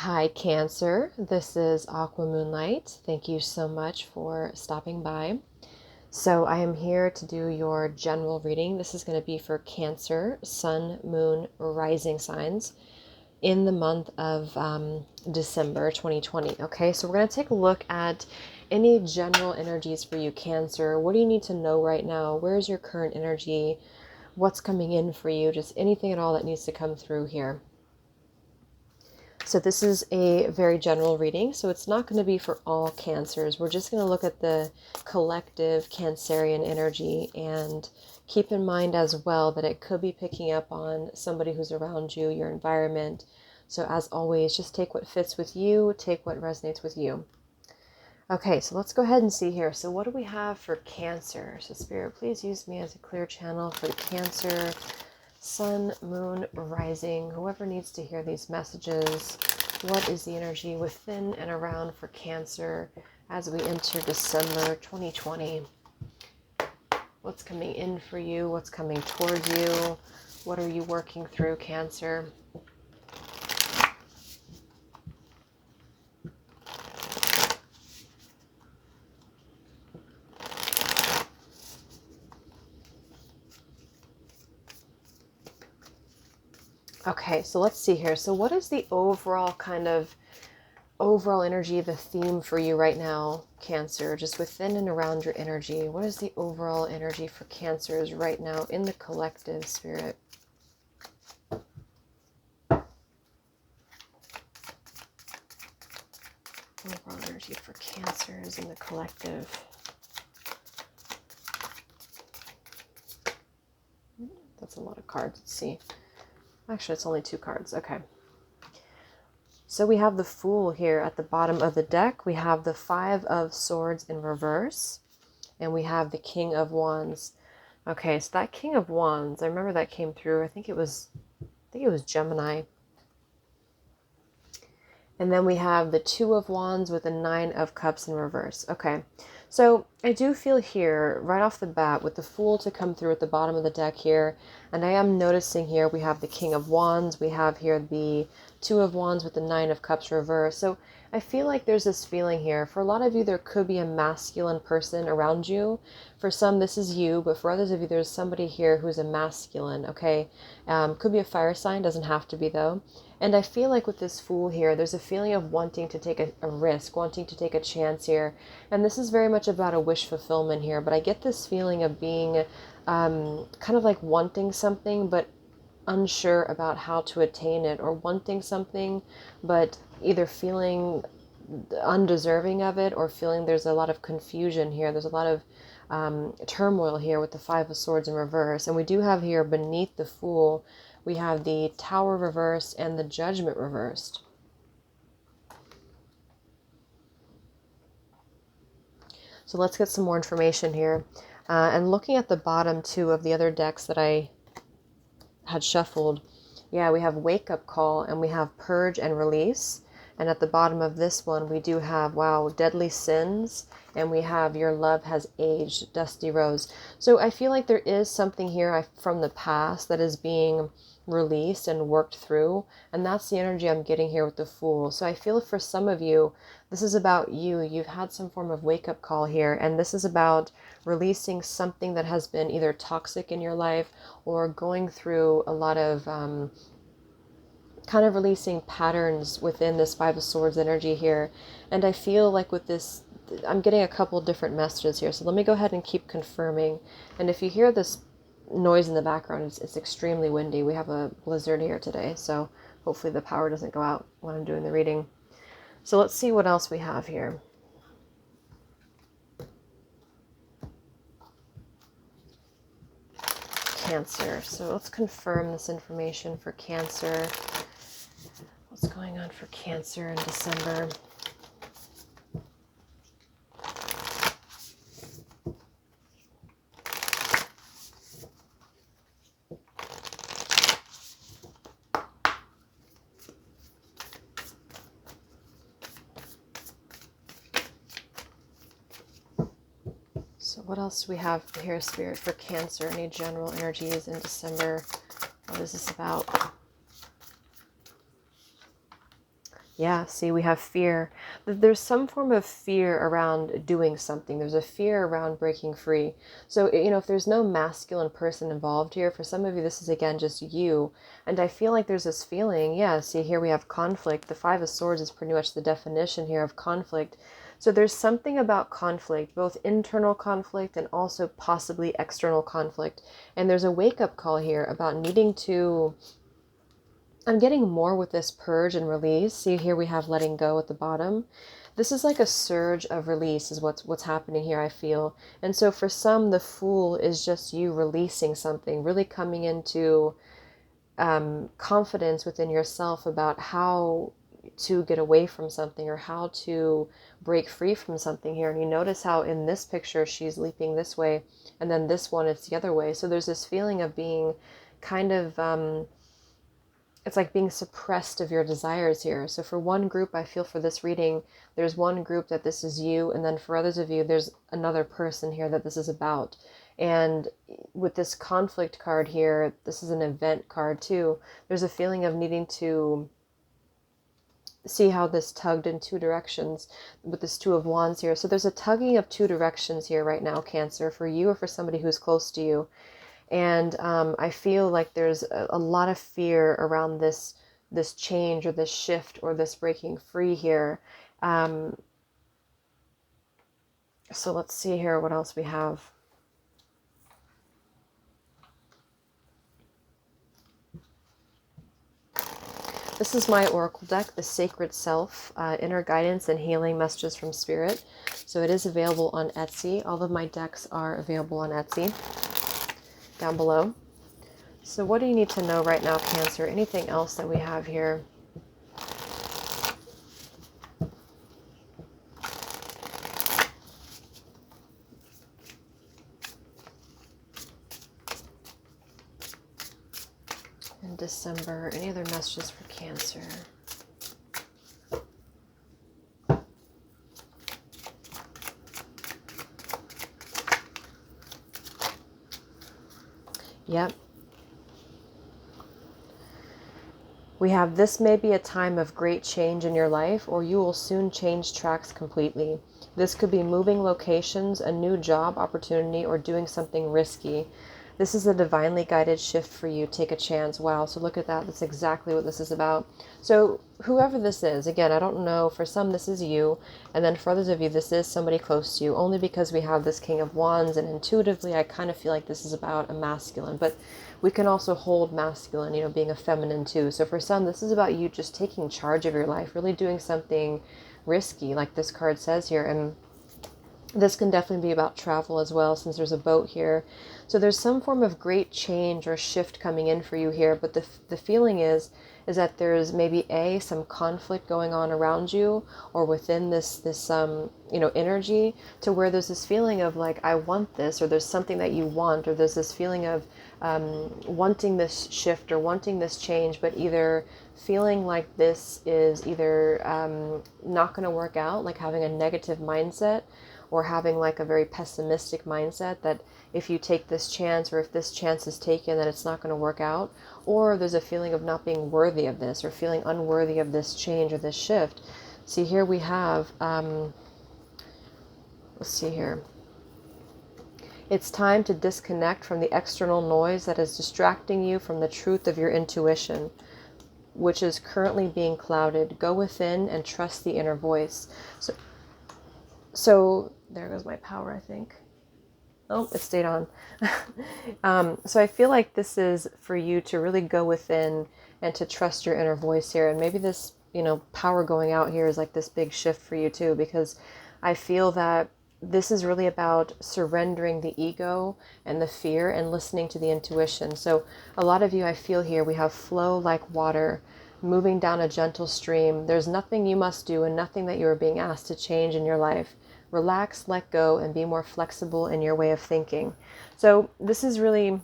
Hi, Cancer. This is Aqua Moonlight. Thank you so much for stopping by. So I am here to do your general reading. This is going to be for Cancer, Sun, Moon, Rising signs in the month of December 2020. Okay, so we're going to take a look at any general energies for you, Cancer. What do you need to know right now? Where's your current energy? What's coming in for you? Just anything at all that needs to come through here. So this is a very general reading, so it's not going to be for all Cancers. We're just going to look at the collective Cancerian energy, and keep in mind as well that it could be picking up on somebody who's around you, your environment. So as always, just take what fits with you, take what resonates with you. Okay, so let's go ahead and see here. So what do we have for Cancer? So Spirit, please use me as a clear channel for the Cancer, Sun, Moon, Rising, whoever needs to hear these messages. What is the energy within and around for Cancer as we enter December 2020? What's coming in for you? What's coming towards you? What are you working through, Cancer? Okay, so let's see here. So what is the overall energy, the theme for you right now, Cancer, just within and around your energy? What is the overall energy for Cancers right now in the collective, Spirit? Overall energy for Cancers in the collective. That's a lot of cards. Let's see. Actually, it's only 2 cards. Okay. So we have the Fool here at the bottom of the deck. We have the 5 of Swords in reverse. And we have the King of Wands. Okay, so that King of Wands, I remember that came through. I think it was Gemini. And then we have the 2 of Wands with the 9 of Cups in reverse. Okay, so I do feel here, right off the bat, with the Fool to come through at the bottom of the deck here, and I am noticing here we have the King of Wands, we have here the 2 of Wands with the 9 of Cups reverse. So I feel like there's this feeling here. For a lot of you, there could be a masculine person around you. For some, this is you, but for others of you, there's somebody here who's a masculine, okay? Could be a fire sign, doesn't have to be though. And I feel like with this Fool here, there's a feeling of wanting to take a risk, wanting to take a chance here. And this is very much about a wish fulfillment here, but I get this feeling of being kind of like wanting something, but unsure about how to attain it, or wanting something, but either feeling undeserving of it, or feeling there's a lot of confusion here. There's a lot of turmoil here with the 5 of Swords in reverse. And we do have here beneath the Fool, we have the Tower reversed and the Judgment reversed. So let's get some more information here. And looking at the bottom 2 of the other decks that I had shuffled, yeah, we have Wake Up Call and we have Purge and Release. And at the bottom of this one, we do have, wow, Deadly Sins, and we have Your Love Has Aged, Dusty Rose. So I feel like there is something here from the past that is being released and worked through, and that's the energy I'm getting here with the Fool. So I feel for some of you, this is about you. You've had some form of wake-up call here, and this is about releasing something that has been either toxic in your life or going through a lot of kind of releasing patterns within this 5 of Swords energy here. And I feel like with this, I'm getting a couple different messages here, so let me go ahead and keep confirming. And if you hear this noise in the background, it's extremely windy. We have a blizzard here today, so hopefully the power doesn't go out when I'm doing the reading. So let's see what else we have here. Cancer. So let's confirm this information for Cancer. What's going on for Cancer in December? So what else do we have here, Spirit, for Cancer? Any general energies in December? What is this about? Yeah, see, we have fear. There's some form of fear around doing something. There's a fear around breaking free. So, if there's no masculine person involved here, for some of you, this is again just you. And I feel like there's this feeling, yeah, see, here we have conflict. The Five of Swords is pretty much the definition here of conflict. So there's something about conflict, both internal conflict and also possibly external conflict. And there's a wake-up call here about needing to, I'm getting more with this purge and release. See, here we have letting go at the bottom. This is like a surge of release is what's happening here, I feel. And so for some, the Fool is just you releasing something, really coming into confidence within yourself about how to get away from something or how to break free from something here. And you notice how in this picture she's leaping this way, and then this one it's the other way. So there's this feeling of being kind of it's like being suppressed of your desires here. So for one group, I feel for this reading, there's one group that this is you, and then for others of you, there's another person here that this is about. And with this conflict card here, this is an event card too. There's a feeling of needing to see how this tugged in two directions with this Two of Wands here. So there's a tugging of two directions here right now, Cancer, for you or for somebody who's close to you. And I feel like there's a lot of fear around this change or this shift or this breaking free here. So let's see here what else we have. This is my Oracle deck, the Sacred Self, Inner Guidance and Healing Messages from Spirit. So it is available on Etsy. All of my decks are available on Etsy down below. So what do you need to know right now, Cancer? Anything else that we have here? In December, any other messages for Cancer? Yep. We have, this may be a time of great change in your life, or you will soon change tracks completely. This could be moving locations, a new job opportunity, or doing something risky. This is a divinely guided shift for you. Take a chance. Wow. So look at that. That's exactly what this is about. So whoever this is, again, I don't know. For some, this is you. And then for others of you, this is somebody close to you, only because we have this King of Wands. And intuitively, I kind of feel like this is about a masculine. But we can also hold masculine, being a feminine too. So for some, this is about you just taking charge of your life, really doing something risky, like this card says here. And this can definitely be about travel as well, since there's a boat here. So there's some form of great change or shift coming in for you here. But the feeling is that there's maybe some conflict going on around you or within this energy, to where there's this feeling of like, I want this, or there's something that you want, or there's this feeling of wanting this shift or wanting this change, but either feeling like this is either not going to work out, like having a negative mindset, or having like a very pessimistic mindset that if you take this chance, or if this chance is taken, that it's not going to work out. Or there's a feeling of not being worthy of this, or feeling unworthy of this change or this shift. See, here we have, let's see here. It's time to disconnect from the external noise that is distracting you from the truth of your intuition, which is currently being clouded. Go within and trust the inner voice. So there goes my power, I think. Oh, it stayed on. So I feel like this is for you to really go within and to trust your inner voice here. And maybe this, power going out here is like this big shift for you too, because I feel that this is really about surrendering the ego and the fear and listening to the intuition. So a lot of you, I feel here, we have flow like water, moving down a gentle stream. There's nothing you must do and nothing that you are being asked to change in your life. Relax, let go, and be more flexible in your way of thinking. So this is really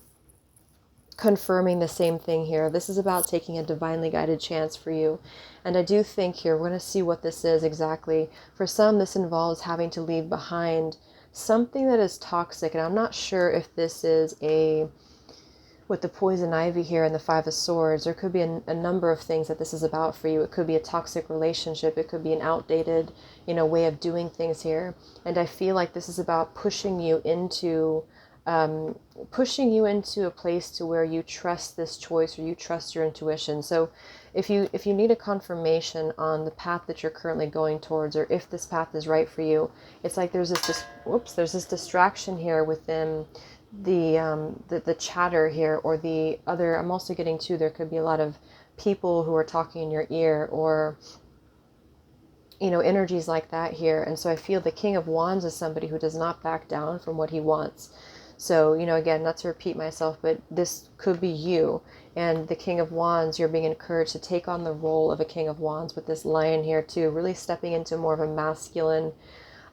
confirming the same thing here. This is about taking a divinely guided chance for you. And I do think here, we're going to see what this is exactly. For some, this involves having to leave behind something that is toxic. And I'm not sure if this is with the poison ivy here and the Five of Swords, there could be a number of things that this is about for you. It could be a toxic relationship. It could be an outdated, way of doing things here. And I feel like this is about pushing you into a place to where you trust this choice, or you trust your intuition. So if you need a confirmation on the path that you're currently going towards, or if this path is right for you, it's like there's this distraction here within the chatter here, or the other. I'm also getting too, there could be a lot of people who are talking in your ear, or energies like that here. And so I feel the King of Wands is somebody who does not back down from what he wants. So, again, not to repeat myself, but this could be you. And the King of Wands, you're being encouraged to take on the role of a King of Wands with this Lion here too, really stepping into more of a masculine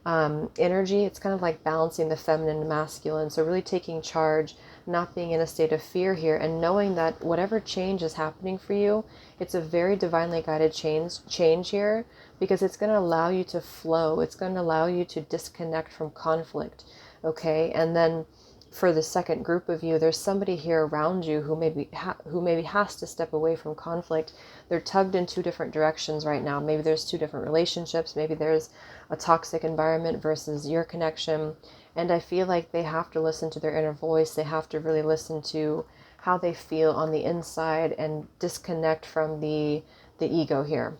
energy. It's kind of like balancing the feminine and masculine. So really taking charge, not being in a state of fear here, and knowing that whatever change is happening for you, it's a very divinely guided change here, because it's going to allow you to flow. It's going to allow you to disconnect from conflict. Okay. And then for the second group of you, there's somebody here around you who maybe has to step away from conflict. They're tugged in two different directions right now. Maybe there's two different relationships. Maybe there's a toxic environment versus your connection. And I feel like they have to listen to their inner voice. They have to really listen to how they feel on the inside and disconnect from the ego here.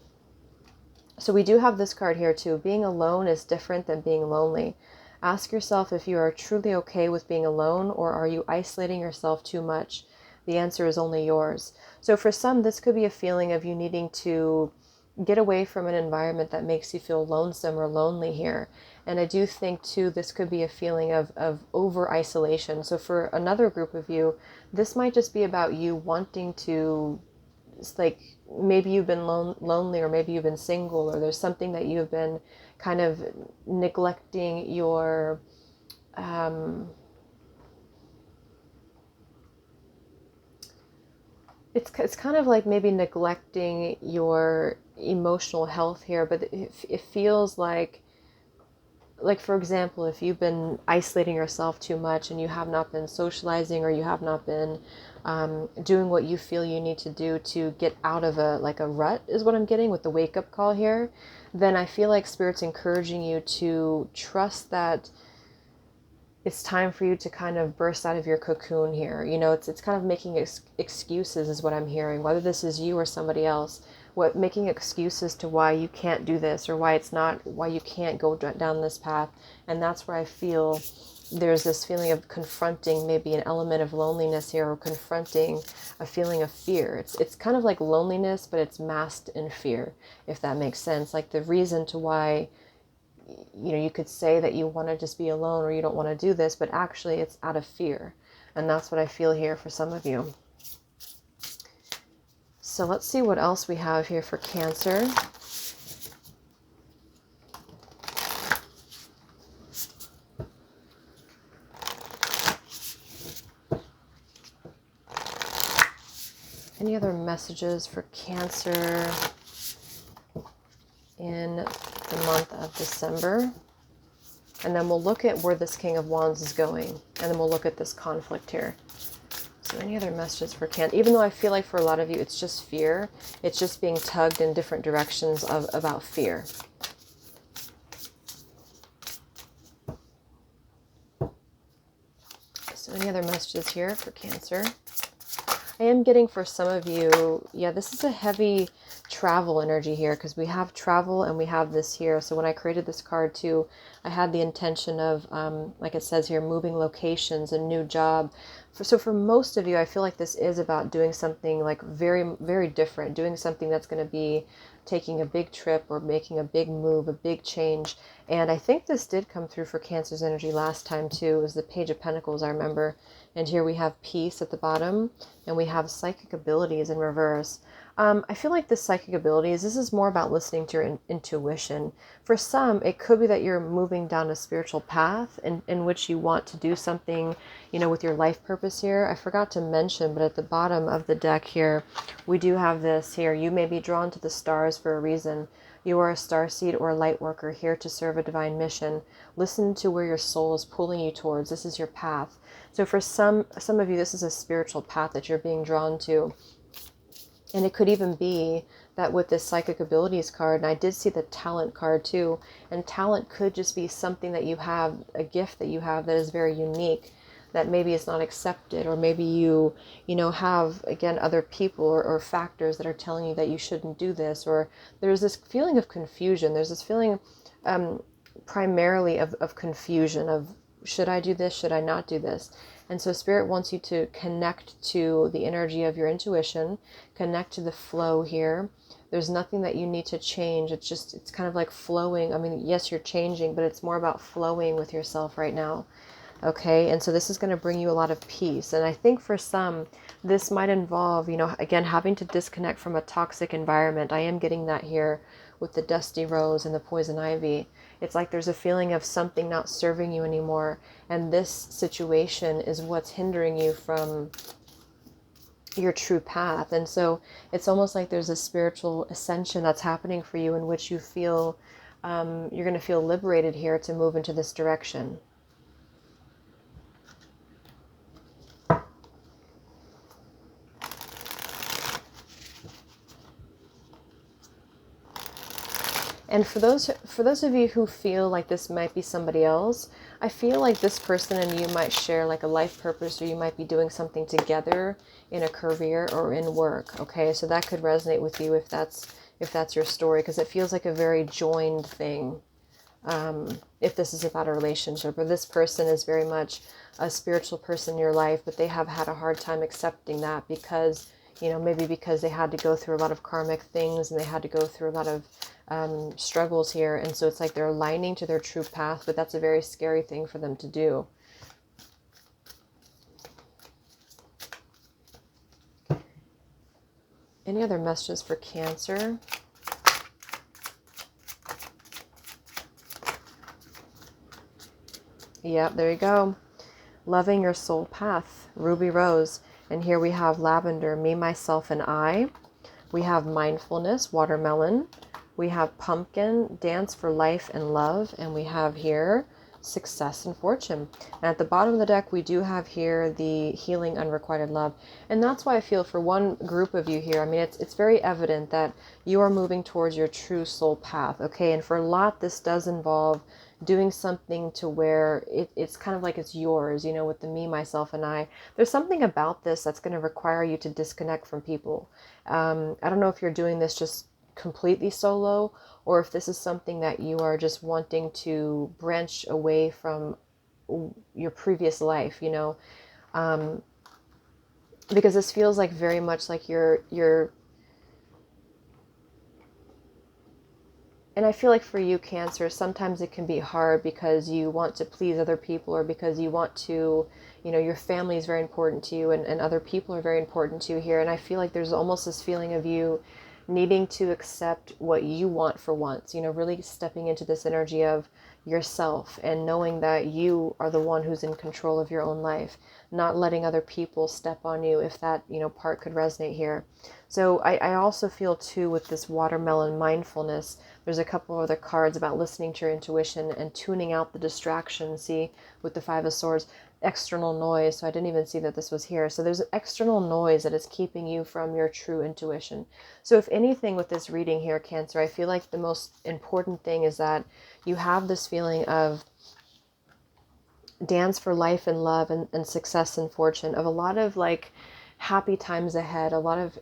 So we do have this card here too. Being alone is different than being lonely. Ask yourself if you are truly okay with being alone, or are you isolating yourself too much? The answer is only yours. So for some, this could be a feeling of you needing to get away from an environment that makes you feel lonesome or lonely here. And I do think too, this could be a feeling of over isolation. So for another group of you, this might just be about you wanting to, it's like maybe you've been lonely, or maybe you've been single, or there's something that you have been kind of neglecting your it's kind of like maybe neglecting your emotional health here. But it feels like for example, if you've been isolating yourself too much and you have not been socializing, or you have not been doing what you feel you need to do to get out of a rut, is what I'm getting with the wake up call here, then I feel like Spirit's encouraging you to trust that it's time for you to kind of burst out of your cocoon here. It's kind of making excuses is what I'm hearing, whether this is you or somebody else. Making excuses to why you can't do this, or why you can't go down this path. And that's where I feel there's this feeling of confronting maybe an element of loneliness here, or confronting a feeling of fear. It's kind of like loneliness, but it's masked in fear, if that makes sense. Like the reason to why, you could say that you want to just be alone, or you don't want to do this, but actually it's out of fear. And that's what I feel here for some of you. So let's see what else we have here for Cancer. Any other messages for Cancer in the month of December? And then we'll look at where this King of Wands is going. And then we'll look at this conflict here. So any other messages for Cancer? Even though I feel like for a lot of you, it's just fear. It's just being tugged in different directions about fear. So any other messages here for Cancer? I am getting for some of you, yeah, this is a heavy travel energy here, because we have travel and we have this here. So when I created this card too, I had the intention of, like it says here, moving locations, a new job. So for most of you, I feel like this is about doing something like very, very different, doing something that's going to be taking a big trip, or making a big move, a big change. And I think this did come through for Cancer's energy last time too. It was the Page of Pentacles, I remember. And here we have peace at the bottom, and we have psychic abilities in reverse. I feel like this psychic abilities, this is more about listening to your intuition. For some, it could be that you're moving down a spiritual path in which you want to do something, with your life purpose here. I forgot to mention, but at the bottom of the deck here, we do have this here. You may be drawn to the stars for a reason. You are a starseed or a light worker here to serve a divine mission. Listen to where your soul is pulling you towards. This is your path. So for some of you, this is a spiritual path that you're being drawn to. And it could even be that with this psychic abilities card, and I did see the talent card too, and talent could just be something that you have, a gift that you have that is very unique, that maybe is not accepted, or maybe you have, again, other people or factors that are telling you that you shouldn't do this, or there's this feeling of confusion. There's this feeling primarily of confusion of, should I do this? Should I not do this? And so Spirit wants you to connect to the energy of your intuition, connect to the flow here. There's nothing that you need to change. It's kind of like flowing. I mean, yes, you're changing, but it's more about flowing with yourself right now. Okay. And so this is going to bring you a lot of peace. And I think for some, this might involve, again, having to disconnect from a toxic environment. I am getting that here with the dusty rose and the poison ivy. It's like there's a feeling of something not serving you anymore. And this situation is what's hindering you from your true path. And so it's almost like there's a spiritual ascension that's happening for you in which you feel you're going to feel liberated here to move into this direction. And for those of you who feel like this might be somebody else, I feel like this person and you might share like a life purpose, or you might be doing something together in a career or in work. Okay, so that could resonate with you if that's your story, because it feels like a very joined thing. If this is about a relationship, or this person is very much a spiritual person in your life, but they have had a hard time accepting that because, maybe because they had to go through a lot of karmic things and they had to go through a lot of struggles here. And so it's like they're aligning to their true path, but that's a very scary thing for them to do. Any other messages for Cancer? Yep, there you go. Loving your soul path, ruby rose. And here we have lavender, me, myself, and I. We have mindfulness, watermelon. We have pumpkin, dance for life and love. And we have here success and fortune. And at the bottom of the deck, we do have here the healing unrequited love. And that's why I feel for one group of you here, I mean, it's very evident that you are moving towards your true soul path. Okay. And for a lot, this does involve doing something to where it's kind of like it's yours, with the me, myself, and I. There's something about this that's going to require you to disconnect from people. I don't know if you're doing this just completely solo, or if this is something that you are just wanting to branch away from your previous life, because this feels like very much like you're and I feel like for you, Cancer, sometimes it can be hard because you want to please other people, or because you want to, your family is very important to you, and other people are very important to you here. And I feel like there's almost this feeling of you needing to accept what you want for once, really stepping into this energy of yourself and knowing that you are the one who's in control of your own life, not letting other people step on you, if that, part could resonate here. So I also feel too with this watermelon mindfulness, there's a couple other cards about listening to your intuition and tuning out the distractions. See, with the Five of Swords, external noise. So I didn't even see that this was here. So there's an external noise that is keeping you from your true intuition. So if anything with this reading here, Cancer, I feel like the most important thing is that you have this feeling of dance for life and love and success and fortune, of a lot of like happy times ahead, a lot of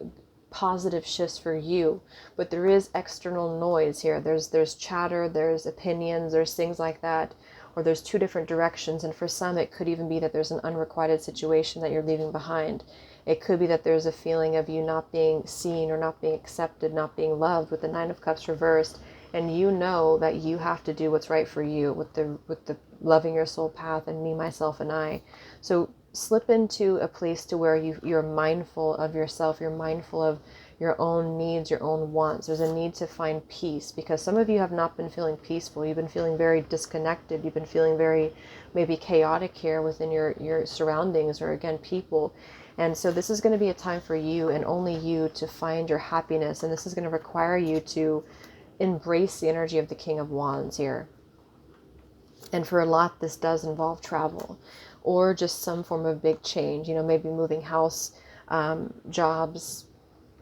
positive shifts for you. But there is external noise here. There's chatter, there's opinions, there's things like that, or there's two different directions. And for some, it could even be that there's an unrequited situation that you're leaving behind. It could be that there's a feeling of you not being seen or not being accepted, not being loved, with the Nine of Cups reversed. And you know that you have to do what's right for you with the loving your soul path and me, myself, and I. So slip into a place to where you're mindful of yourself. You're mindful of your own needs, your own wants. There's a need to find peace, because some of you have not been feeling peaceful. You've been feeling very disconnected. You've been feeling very maybe chaotic here within your surroundings, or again, people. And so this is going to be a time for you and only you to find your happiness. And this is going to require you to embrace the energy of the King of Wands here. And for a lot, this does involve travel or just some form of big change, maybe moving house, jobs,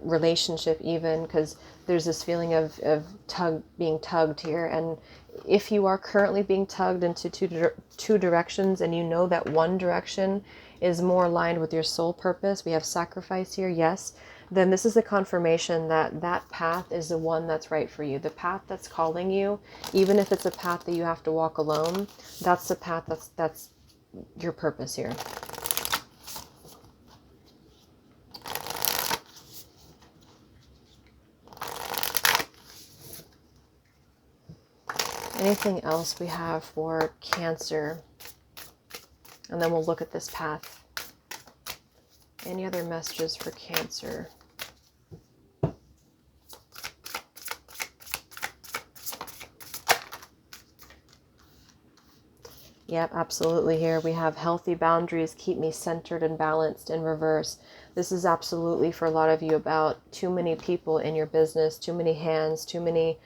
relationship even, because there's this feeling of being tugged here. And if you are currently being tugged into two directions, and you know that one direction is more aligned with your soul purpose, we have sacrifice here, yes, then this is a confirmation that that path is the one that's right for you. The path that's calling you, even if it's a path that you have to walk alone, that's the path that's your purpose here. Anything else we have for Cancer? And then we'll look at this path. Any other messages for Cancer? Yep, absolutely. Here we have healthy boundaries keep me centered and balanced in reverse. This is absolutely for a lot of you about too many people in your business, too many hands, too many,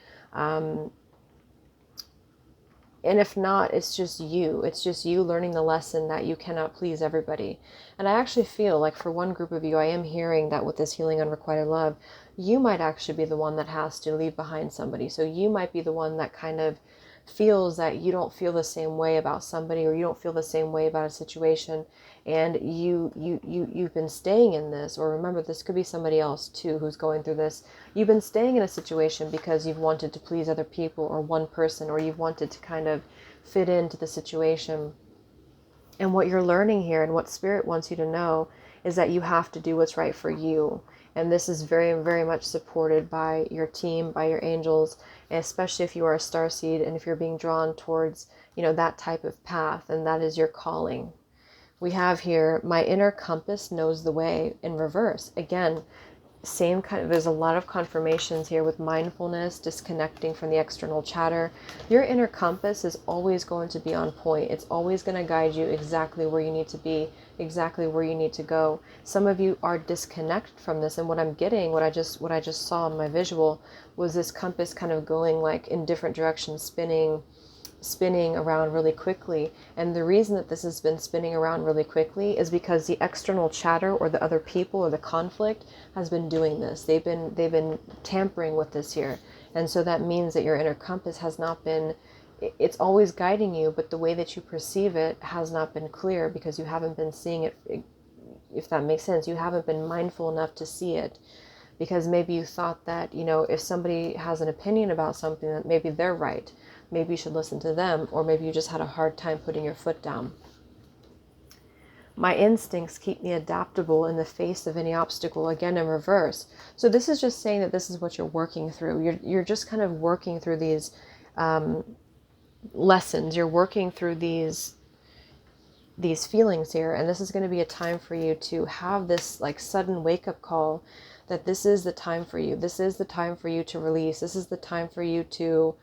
and if not, it's just you. It's just you learning the lesson that you cannot please everybody. And I actually feel like for one group of you, I am hearing that with this healing unrequited love, you might actually be the one that has to leave behind somebody. So you might be the one that kind of feels that you don't feel the same way about somebody, or you don't feel the same way about a situation, and you've been staying in this. Or remember, this could be somebody else too who's going through this. You've been staying in a situation because you've wanted to please other people or one person, or you've wanted to kind of fit into the situation. And what you're learning here, and what Spirit wants you to know, is that you have to do what's right for you. And this is very, very much supported by your team, by your angels, and especially if you are a starseed and if you're being drawn towards, that type of path, and that is your calling. We have here, my inner compass knows the way, in reverse. Again, same kind of, there's a lot of confirmations here with mindfulness, disconnecting from the external chatter. Your inner compass is always going to be on point. It's always going to guide you exactly where you need to be, exactly where you need to go. Some of you are disconnected from this, and what I'm getting, what I just saw in my visual, was this compass kind of going like in different directions, spinning around really quickly. And the reason that this has been spinning around really quickly is because the external chatter, or the other people, or the conflict has been doing this. They've been tampering with this here. And so that means that your inner compass has not been, it's always guiding you, but the way that you perceive it has not been clear, because you haven't been seeing it, if that makes sense. You haven't been mindful enough to see it, because maybe you thought that, if somebody has an opinion about something, that maybe they're right. Maybe you should listen to them, or maybe you just had a hard time putting your foot down. My instincts keep me adaptable in the face of any obstacle, again in reverse. So this is just saying that this is what you're working through. You're just kind of working through these lessons. You're working through these feelings here, and this is going to be a time for you to have this like sudden wake-up call that this is the time for you. This is the time for you to release. This is the time for you to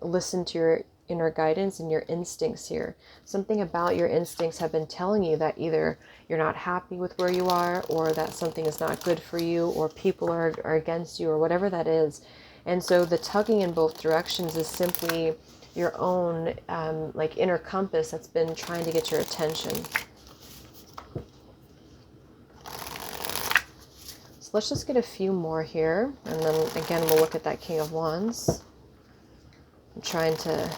listen to your inner guidance and your instincts here. Something about your instincts have been telling you that either you're not happy with where you are, or that something is not good for you, or people are against you, or whatever that is. And so the tugging in both directions is simply your own like inner compass that's been trying to get your attention. So let's just get a few more here, and then again we'll look at that King of Wands. I'm trying to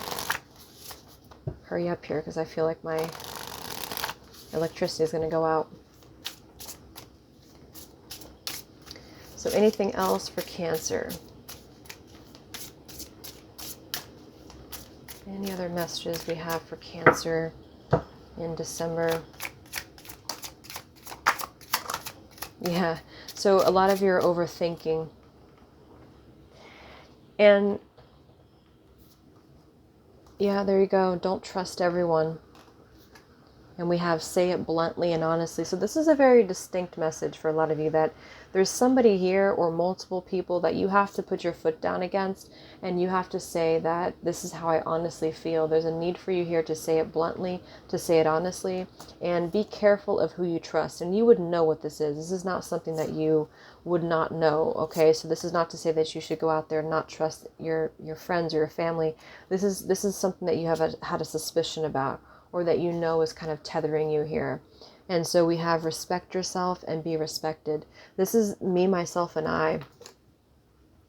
hurry up here because I feel like my electricity is going to go out. So anything else for Cancer? Any other messages we have for Cancer in December? Yeah, so a lot of you are overthinking. And yeah, there you go. Don't trust everyone. And we have say it bluntly and honestly. So this is a very distinct message for a lot of you, that there's somebody here or multiple people that you have to put your foot down against, and you have to say that this is how I honestly feel. There's a need for you here to say it bluntly, to say it honestly, and be careful of who you trust. And you would know what this is. This is not something that you would not know, okay? So this is not to say that you should go out there and not trust your friends or your family. This is something that you have had a suspicion about, or that you know is kind of tethering you here. And so we have respect yourself and be respected. This is me, myself, and I.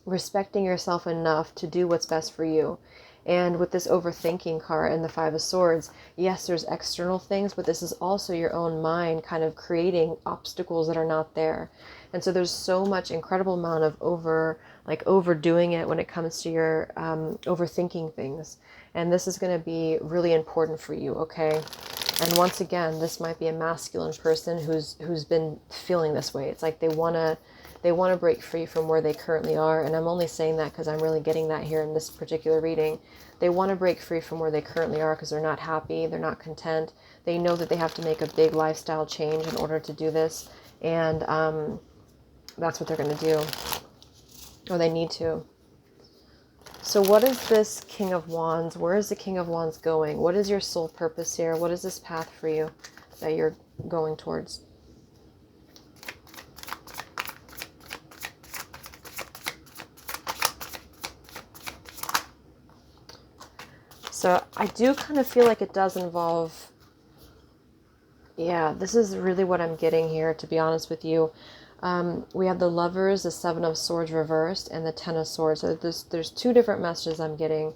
Respecting yourself enough to do what's best for you. And with this overthinking card and the Five of Swords, yes, there's external things, but this is also your own mind kind of creating obstacles that are not there. And so there's so much incredible amount of overdoing it when it comes to your overthinking things. And this is going to be really important for you, okay? And once again, this might be a masculine person who's been feeling this way. It's like they want to break free from where they currently are. And I'm only saying that because I'm really getting that here in this particular reading. They want to break free from where they currently are because they're not happy. They're not content. They know that they have to make a big lifestyle change in order to do this. And that's what they're going to do. Or they need to. So what is this King of Wands? Where is the King of Wands going? What is your soul purpose here? What is this path for you that you're going towards? So I do kind of feel like it does involve, yeah, this is really what I'm getting here, to be honest with you. We have the Lovers, the Seven of Swords reversed, and the Ten of Swords. So there's two different messages I'm getting.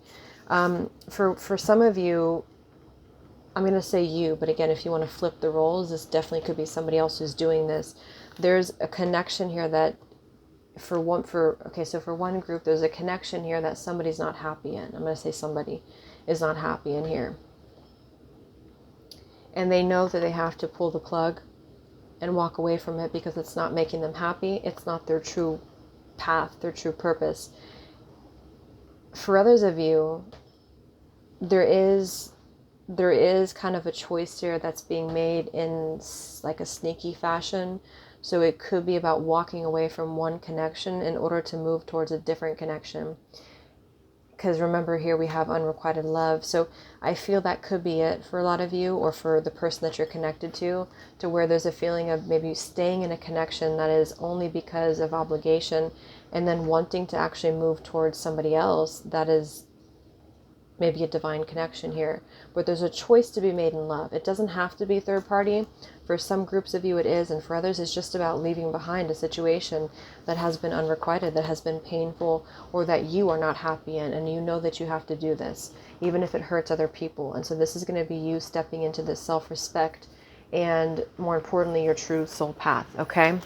For some of you, I'm going to say you, but again, if you want to flip the roles, this definitely could be somebody else who's doing this. There's a connection here that for one group, there's a connection here that somebody's not happy in. I'm going to say somebody is not happy in here. And they know that they have to pull the plug and walk away from it because it's not making them happy. It's not their true path, their true purpose. For others of you, there is kind of a choice here that's being made in like a sneaky fashion. So it could be about walking away from one connection in order to move towards a different connection. Because remember, here we have unrequited love. So I feel that could be it for a lot of you, or for the person that you're connected to where there's a feeling of maybe staying in a connection that is only because of obligation, and then wanting to actually move towards somebody else that is maybe a divine connection here. But there's a choice to be made in love. It doesn't have to be third party. For some groups of you it is, and for others it's just about leaving behind a situation that has been unrequited, that has been painful, or that you are not happy in, and you know that you have to do this, even if it hurts other people. And so this is going to be you stepping into this self-respect and, more importantly, your true soul path, okay?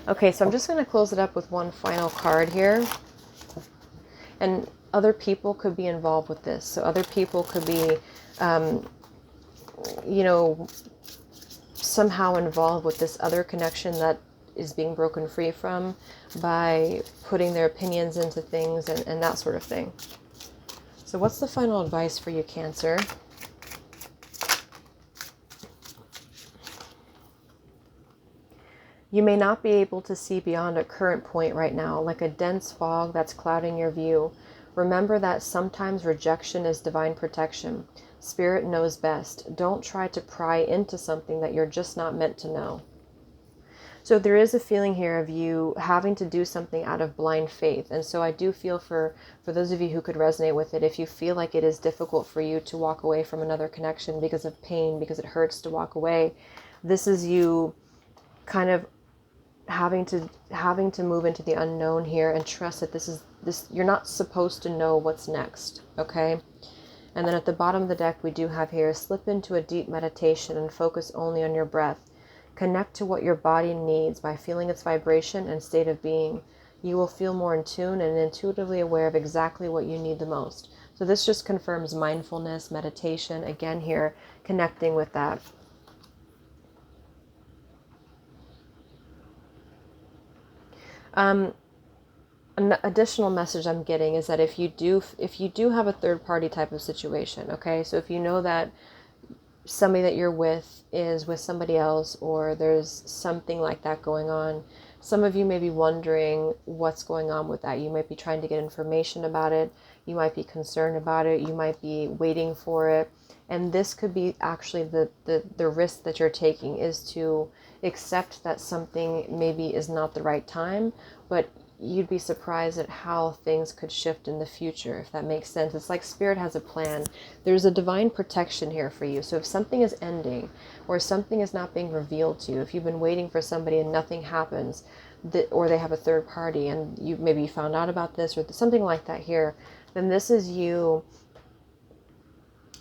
Okay, so I'm just going to close it up with one final card here. And other people could be involved with this. So other people could be, somehow involved with this other connection that is being broken free from by putting their opinions into things and that sort of thing. So what's the final advice for you, Cancer? You may not be able to see beyond a current point right now, like a dense fog that's clouding your view. Remember that sometimes rejection is divine protection. Spirit knows best. Don't try to pry into something that you're just not meant to know. So there is a feeling here of you having to do something out of blind faith. And so I do feel for those of you who could resonate with it, if you feel like it is difficult for you to walk away from another connection because of pain, because it hurts to walk away, this is you kind of having to move into the unknown here and trust that this you're not supposed to know what's next, okay? And then at the bottom of the deck we do have here, slip into a deep meditation and focus only on your breath. Connect to what your body needs by feeling its vibration and state of being. You will feel more in tune and intuitively aware of exactly what you need the most. So this just confirms mindfulness, meditation, again here, connecting with that. An additional message I'm getting is that if you do have a third party type of situation, okay, so if you know that somebody that you're with is with somebody else, or there's something like that going on. Some of you may be wondering what's going on with that. You might be trying to get information about it. You might be concerned about it. You might be waiting for it. And this could be actually the risk that you're taking, is to accept that something maybe is not the right time, but you'd be surprised at how things could shift in the future, if that makes sense. It's like Spirit has a plan. There's a divine protection here for you. So if something is ending, or something is not being revealed to you, if you've been waiting for somebody and nothing happens, or they have a third party and you maybe found out about this, or something like that here, then this is you.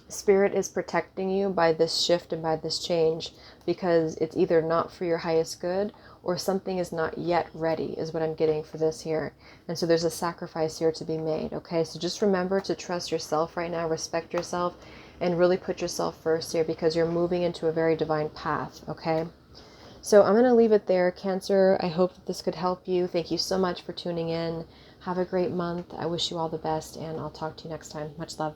Spirit is protecting you by this shift and by this change, because it's either not for your highest good, or something is not yet ready, is what I'm getting for this here. And so there's a sacrifice here to be made. Okay, so just remember to trust yourself right now, respect yourself, and really put yourself first here, because you're moving into a very divine path. Okay, so I'm going to leave it there, Cancer. I hope that this could help you. Thank you so much for tuning in. Have a great month. I wish you all the best, and I'll talk to you next time. Much love.